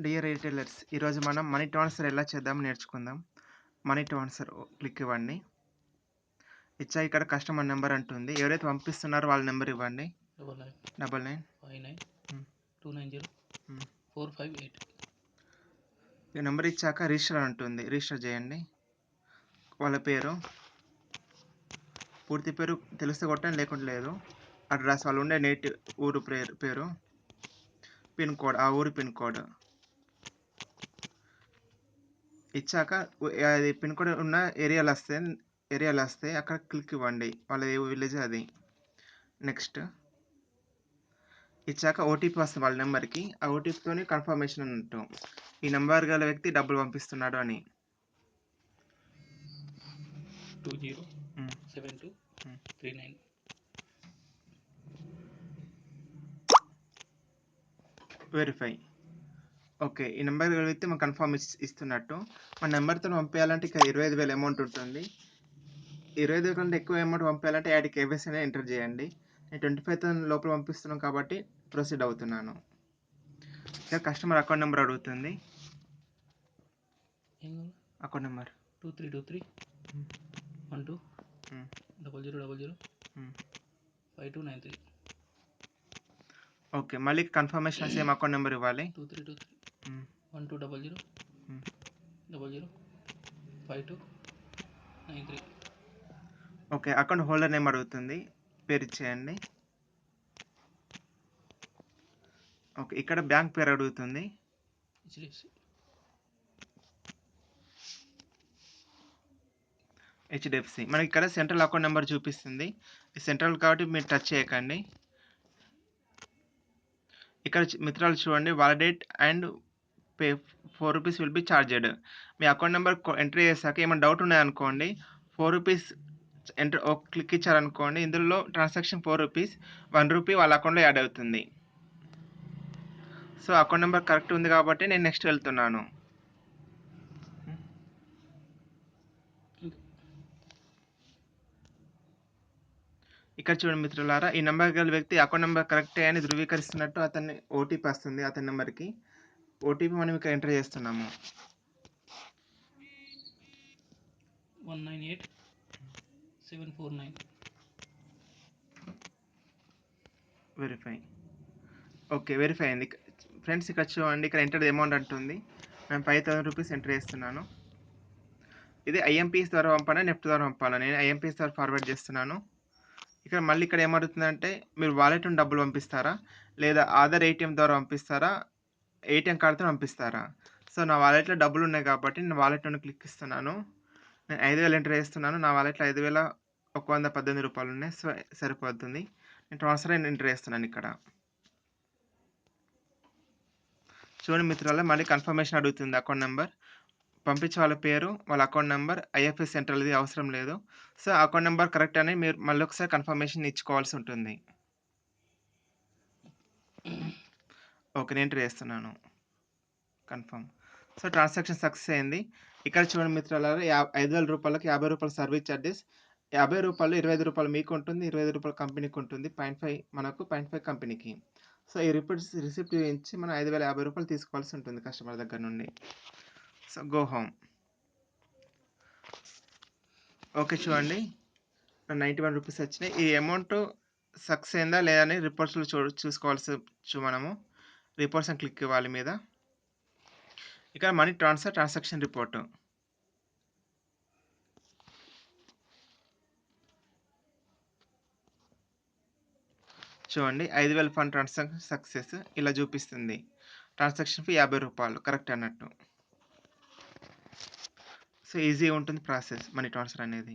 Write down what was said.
Dear retailers, ఈరోజు మనం money transfer ఎలా చేద్దామో నేర్చుకుందాం. మనీ ట్రాన్స్ఫర్ క్లిక్ ఇవ్వండి. ఇచ్చాక ఇక్కడ కస్టమర్ నెంబర్ అంటుంది. ఎవరైతే పంపిస్తున్నారో వాళ్ళ నెంబర్ ఇవ్వండి. 99 59 హ్మ్. 290 హ్మ్. 458. ఈ నెంబర్ ఇచ్చాక రిజిస్టర్ అంటుంది. రిజిస్టర్ చేయండి. వాళ్ళ పేరు, పూర్తి పేరు తెలిస్తే కొట్టండి, లేకుంటే లేదు. అడ్రస్, వాళ్ళు ఉండే ఊరు పేరు, పిన్ కోడ్, ఆ ఊరి పిన్ కోడ్ ఇచ్చాక అది పిన్ కోడ్ ఉన్న ఏరియాలు వస్తే అక్కడ క్లిక్ ఇవ్వండి. వాళ్ళ ఏ విలేజ్ అది. నెక్స్ట్ ఇచ్చాక ఓటీపీ వస్తుంది వాళ్ళ నెంబర్కి. ఆ ఓటీపీతోని కన్ఫర్మేషన్ అన్నట్టు ఈ నెంబర్ గల వ్యక్తి డబ్బులు పంపిస్తున్నాడు అని. 207239. వెరిఫై. ఓకే, ఈ నెంబర్ గల వ్యక్తి మనం కన్ఫర్మ్ ఇస్తున్నట్టు. మన నెంబర్తో పంపించాలంటే ఇక్కడ 25,000 అమౌంట్ ఉంటుంది. 25,000 కంటే ఎక్కువ అమౌంట్ పంపించాలంటే యాడ్ కేవైసీ అనేది ఎంటర్ చేయండి. నేను 25,000 లోపల పంపిస్తున్నాను కాబట్టి ప్రొసీడ్ అవుతున్నాను. ఇక్కడ కస్టమర్ అకౌంట్ నెంబర్ అడుగుతుంది. Account number 2323 12 0000 5293. ఓకే, మళ్ళీ కన్ఫర్మేషన్ సేమ్ అకౌంట్ నెంబర్ ఇవ్వాలి. 2323 1200 00 5293. ఓకే, అకౌంట్ హోల్డర్ నేమ్ అడుగుతుంది. పేరు ఇచ్చేయండి. ఓకే, ఇక్కడ బ్యాంక్ పేరు అడుగుతుంది. హెచ్డిఎఫ్సి. మనకి ఇక్కడ సెంట్రల్ అకౌంట్ నెంబర్ చూపిస్తుంది. సెంట్రల్ కాబట్టి మీరు టచ్ చేయకండి. ఇక్కడ మిత్రాలు చూడండి, validate and pay 4 rupees will be charged. Me account number enter చేశాక ఏమైనా డౌట్ ఉన్నాయనుకోండి, 4 రూపీస్ ఎంటర్ క్లిక్ ఇచ్చారనుకోండి, ఇందులో ట్రాన్సాక్షన్ 4 రూపీస్, 1 రూపీ వాళ్ళ అకౌంట్లో యాడ్ అవుతుంది. సో అకౌంట్ నెంబర్ కరెక్ట్ ఉంది కాబట్టి నేను నెక్స్ట్ వెళ్తున్నాను. ఇక్కడ చూడండి మిత్రులారా, ఈ నెంబర్ గల వ్యక్తి అకౌంట్ నెంబర్ కరెక్టే అని ధృవీకరిస్తున్నట్టు అతన్ని ఓటీపీ వస్తుంది. అతని నెంబర్కి ఓటీపీ మనం ఇక్కడ ఎంటర్ చేస్తున్నాము. 198749. వెరిఫై. ఓకే, వెరిఫై అయింది. ఫ్రెండ్స్ ఇక్కడ చూడండి, ఇక్కడ ఎంటర్ అమౌంట్ అంటుంది. నేను 5,000 రూపీస్ ఎంటర్ చేస్తున్నాను. ఇది ఐఎంపీఎస్ ద్వారా పంపాలా, నెఫ్ట్ ద్వారా పంపాలా? నేను ఐఎంపీఎస్ ద్వారా ఫార్వర్డ్ చేస్తున్నాను. ఇక్కడ మళ్ళీ ఇక్కడ ఏమడుగుతుందంటే, మీరు వాలెట్ నుండి డబ్బులు పంపిస్తారా, లేదా ఆధార్ ఏటీఎం ద్వారా పంపిస్తారా, ఏటీఎం కార్డుతో పంపిస్తారా? సో నా వాలెట్లో డబ్బులు ఉన్నాయి కాబట్టి నేను వాలెట్ నుండి క్లిక్ ఇస్తున్నాను. నేను 5,000 ఎంటర్ చేస్తున్నాను. నా వాలెట్లో 5,118 రూపాయలు ఉన్నాయి. సో సరిపోతుంది. నేను ట్రాన్స్ఫర్ ఎంటర్ చేస్తున్నాను. ఇక్కడ చూడండి మిత్రులారా, మళ్ళీ కన్ఫర్మేషన్ అడుగుతుంది. అకౌంట్ నెంబర్ పంపించే వాళ్ళ పేరు, వాళ్ళ అకౌంట్ నెంబర్, ఐఎఫ్ఎస్ సెంట్రల్ది అవసరం లేదు. సో అకౌంట్ నెంబర్ కరెక్ట్ అని మీరు మళ్ళీ ఒకసారి కన్ఫర్మేషన్ ఇచ్చుకోవాల్సి ఉంటుంది. ఓకే, నేను ఎంటర్ చేస్తున్నాను. కన్ఫర్మ్. సో ట్రాన్సాక్షన్ సక్సెస్ అయింది. ఇక్కడ చూడండి మిత్రులారా, 5,000 రూపాయలకి 50 రూపాయలు సర్వీస్ ఛార్జెస్. 50 రూపాయలు 25 రూపాయలు మీకు ఉంటుంది, 25 రూపాయలు కంపెనీకి ఉంటుంది. 0.5 మనకు, 0.5 కంపెనీకి. సో ఈ రిసిప్ట్ ఇచ్చి మనం 5,050 రూపాయలు తీసుకోవాల్సి ఉంటుంది కస్టమర్ దగ్గర నుండి. So go home. ఓకే చూడండి, 91 రూపీస్ వచ్చినాయి. ఈ అమౌంట్ సక్సెస్ అయిందా లేదా అని రిపోర్ట్స్లో చూసుకోవాల్సి మనము రిపోర్ట్స్ అని క్లిక్ ఇవ్వాలి మీద. ఇక్కడ మనీ ట్రాన్సాక్షన్ రిపోర్ట్. చూడండి, 5,000 ఫండ్ ట్రాన్సాక్షన్ సక్సెస్ ఇలా చూపిస్తుంది. ట్రాన్సాక్షన్ ఫీ 50 రూపాయలు కరెక్ట్ అన్నట్టు. సో ఈజీగా ఉంటుంది ప్రాసెస్ మనీ ట్రాన్స్ఫర్ అనేది.